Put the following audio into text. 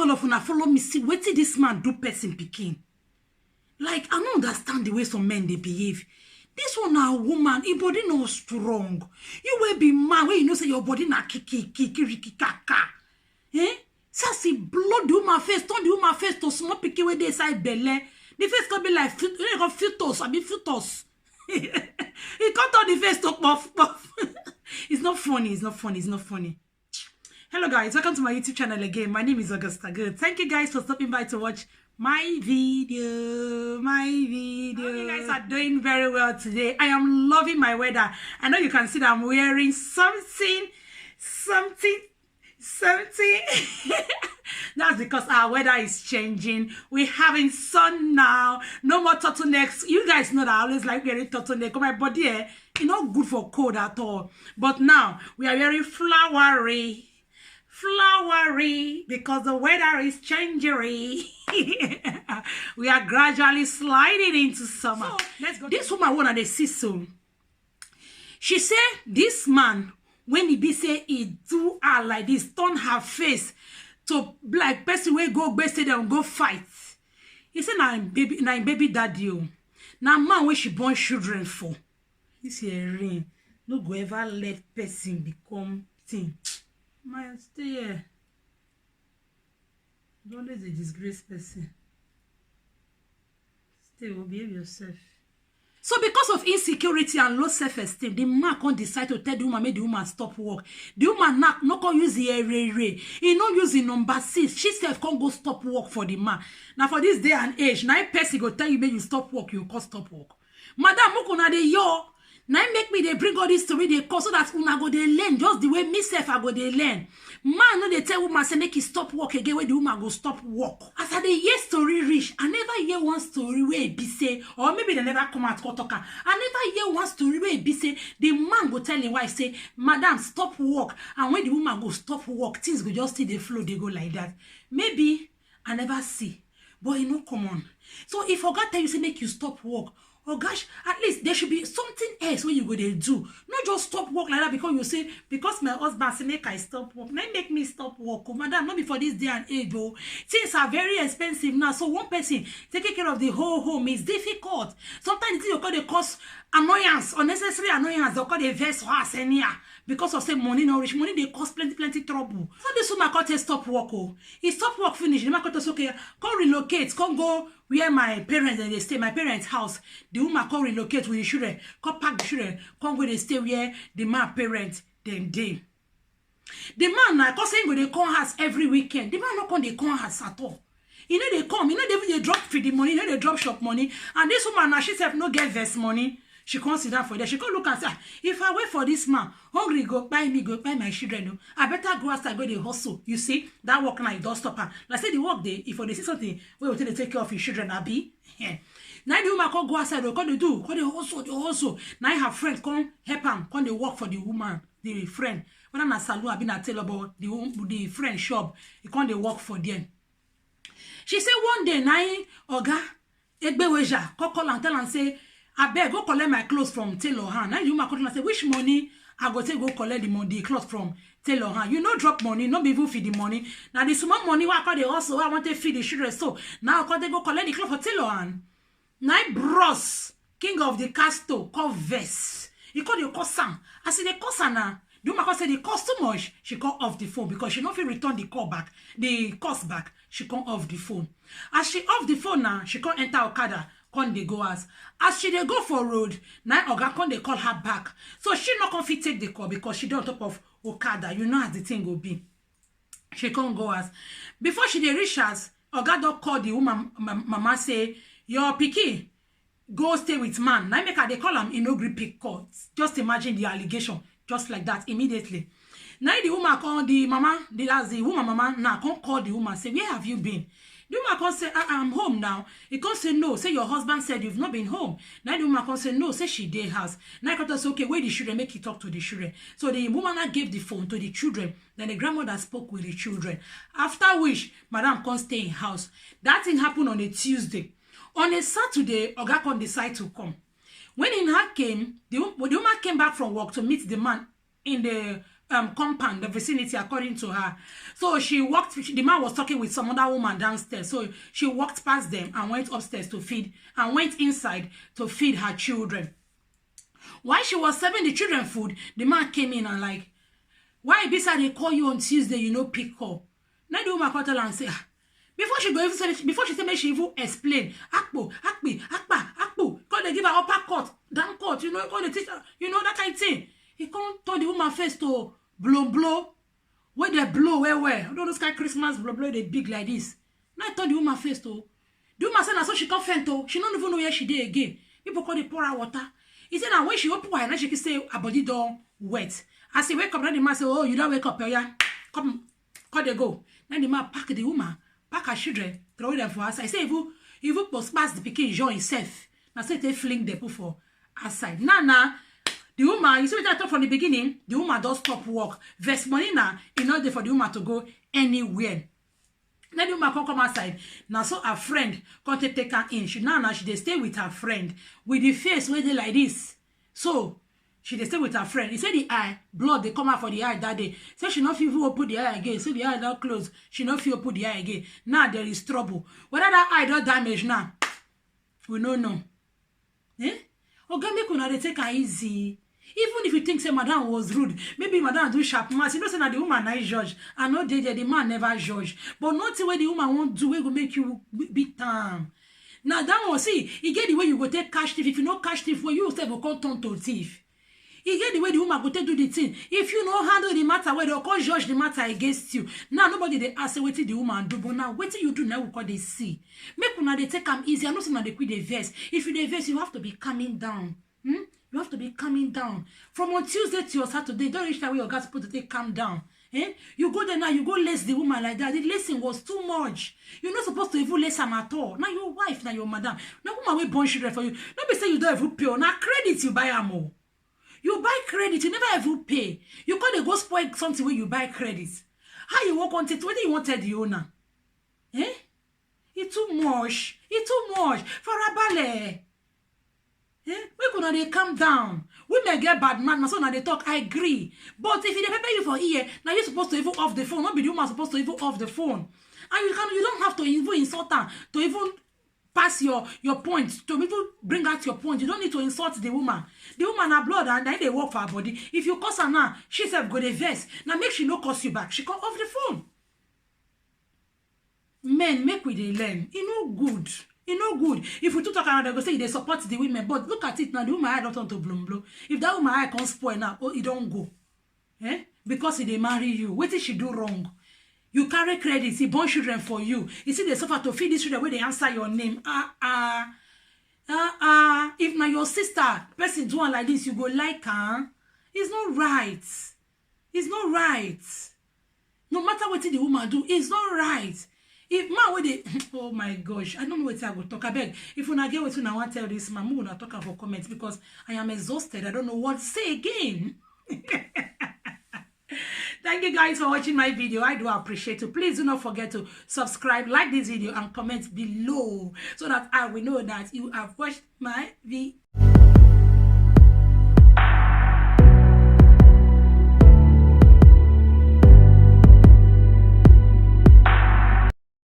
all of una follow me see wetin this man do person pikin. Like, I don't understand the way some men they behave. This one a woman, your body no strong. You will be man when you know say your body na kiki kaka. Eh? Sassy blood the woman face, turn the woman face to small picky where they side belly. The face can be like fetus, I mean fetus. It can't turn the face to puff. It's not funny, it's not funny, it's not funny. Hello guys, welcome to my YouTube channel again. My name is Augusta Good. Thank you guys for stopping by to watch my video. I hope you guys are doing very well today. I am loving my weather. I know you can see that I'm wearing something. That's because our weather is changing. We're having sun now. No more turtlenecks. You guys know that I always like wearing turtleneck. My body, it's not good for cold at all. But now we are very flowery because the weather is changing. We are gradually sliding into summer. So, let's go. This woman wanna they see so. She said this man, when he be say he do her like this, turn her face to like person wey go gbese dem go fight. He said na baby daddy. Now man wey she born children for. This here ring. No go ever let person become thing. Man, stay here. Don't let the disgrace person. Stay, behave yourself. So because of insecurity and low self-esteem, the man can't decide to tell the woman, make the woman stop work. The woman not can use the area. He not use the number 6. She self can't go stop work for the man. Now for this day and age, now person go tell you, make you stop work, you can't stop work. Madam, mukuna de yo. Now make me they bring all this story they cause so that una go they learn just the way myself I go they learn. Man no they tell woman say make you stop work again where the woman go stop work. As I dey hear story reach, I never hear one story where it be say, or maybe they never come out talk. I never hear one story where it be say the man go tell him wife say, Madam, stop work, and when the woman go stop work, things go just see the flow, they go like that. Maybe I never see, but you know, come on. So if I got tell you say make you stop work, oh gosh, at least there should be something else where you go there do. Not just stop work like that because you say, because my husband say make I stop work. Now make me stop work. Oh, madam, not before this day and age, oh. Things are very expensive now. So one person taking care of the whole home is difficult. Sometimes you call the cause annoyance, unnecessary annoyance, they call the verse us anyhow. Because of say money no rich, money they cost plenty trouble. So this woman can't stop work. Oh, he stop work finish. The man can't say, okay, come relocate, come go where my parents and they stay, my parents' house. The woman come relocate with the children, come pack the children, come where they stay where the man parents then they. The man now cause saying they come house every weekend. The man not come they come house at all. You know they come, you know they drop for the money, you know they drop shop money, and this woman now she self no get vest money. She can't sit down for that. She can't look and say, if I wait for this man, hungry go buy me, go buy my children. No, I better go outside, go the hustle. You see, that work now, it don't stop her. Like say the work day, if they see something, we will take care of your children, Abby. Yeah. Now the woman can't go outside, what they do? Call the hustle. Now her friend come help him, come they work for the woman, the friend. When I'm a saloon, I've been a tell about the friend shop, he can't they work for them. She said one day, Oga, Egbeweja, call and tell and say, I beg go collect my clothes from tailor hand. Now you ma call and say which money I go take go collect the clothes from tailor hand. You no drop money, no be even feed the money. Now the small money I call the also I want to feed the children. So now I go collect the clothes for tailor hand. Now bros, king of the castle, call Vess. He call the Kosan. I say the Kosan now. The woman say the cost too much. She call off the phone because she not fit return the call back, the cost back. She come off the phone. As she off the phone now, she can't enter Okada. Con they go as she they go for road, now Oga con they call her back. So she not can fit take the call because she don't top of Okada. You know as the thing will be. She can't go as before she they reach us, Oga don't call the woman mama say, your picky, go stay with man. Now make her they call him in no grip pick call. Just imagine the allegation, just like that immediately. Now the woman call the mama, the woman mama now can't call the woman, say, where have you been? The woman can say, I'm home now. He can say, no. Say, your husband said you've not been home. Now the woman can say, no. Say, she did house. Now he can say, okay, where the children? Make you talk to the children. So the woman gave the phone to the children. Then the grandmother spoke with the children. After which, madam can stay in house. That thing happened on a Tuesday. On a Saturday, Oga can decide to come. When he came, the woman came back from work to meet the man in the compound, the vicinity, according to her. So she walked, the man was talking with some other woman downstairs. So she walked past them and went upstairs to feed, and went inside to feed her children. While she was serving the children food, the man came in and like, why beside they call you on Tuesday, you know, pick up. Now the woman called her and say, before she go, before she say, she even explain, akpo, because they give her upper cut, down cut, you know, because the teacher, you know, that kind of thing. He can't turn the woman face to blow, where they blow, where, all those kind of Christmas blow, they big like this. Now I turn the woman face to, the woman said, so she can't faint to, she don't even know where she did again. People call the pour her water. He said, now when she open her, now she can say, her body don't wet. As he wake up, now the man say, oh, you don't wake up, yeah, come they go. Now the man pack the woman, pack her children, throw them for us. I say, if you post pass the pikin join himself, now say they fling the put for outside. Now, the woman, you see what I thought from the beginning, the woman does stop work. Verse money now, in order for the woman to go anywhere. Then the woman come outside. Now so her friend come to take her in. She now she dey stay with her friend with the face where they like this. So she dey stay with her friend. He said the eye, blood they come out for the eye that day. So she not feel open the eye again. So the eye not close. She not feel open the eye again. Now there is trouble. Whether that eye don't damage now, we don't know. Eh? Okay, make una dey take her easy. Even if you think say madam was rude, maybe madam do sharp mass. You know say na the woman na judge. I know the man never judge. But nothing where the woman won't do, we go make you beat time. Now that one, see, he get the way you go take cash thief. If you know cash thief, where you say go come turn to thief. He get the way the woman go take do the thing. If you know handle the matter, where they'll call judge the matter against you. Now nobody they ask what the woman do, but now what you do now we call they see. Make una they take them easy. I know say they quit the verse. If you the verse, you have to be calming down. You have to be calming down. From on Tuesday to your Saturday, don't reach that way your guys supposed to take calm down. You go there now, you go lace the woman like that. The lacing was too much. You're not supposed to even lace them at all. Now your wife, now your madam. Now woman will born children for you. Don't be say you don't even pay. Now credit you buy ammo. You buy credit, you never even pay. You can't go spoil something when you buy credit. How you walk on it? What do you wanted the owner? It's too much. It's too much. For a ballet. We could they calm down. Women get bad man, so now they talk. I agree. But if they prepare you for ear, now you're supposed to even off the phone. Not be the woman supposed to even off the phone. And you don't have to even insult her to even pass your point, to even bring out your point. You don't need to insult the woman. The woman have blood and then they work for her body. If you curse her now, she said go the verse. Now make she no curse you back. She come off the phone. Men, make we they learn. It no good. It's no good. If we talk around, they go say they support the women. But look at it now. The woman eye don't want to blow. If that woman eye can't spoil now, oh, it don't go. Because they marry you. What did she do wrong? You carry credit. He born children for you. You see they suffer to feed these children where they answer your name. If now your sister, person do one like this, you go like her. It's not right. It's not right. No matter what the woman do, it's not right. If man with it, oh my gosh, I don't know what I will talk. I beg. If you not get what I want to tell this man, I'm gonna talk for comments because I am exhausted. I don't know what to say again. Thank you guys for watching my video. I do appreciate it. Please do not forget to subscribe, like this video, and comment below so that I will know that you have watched my video.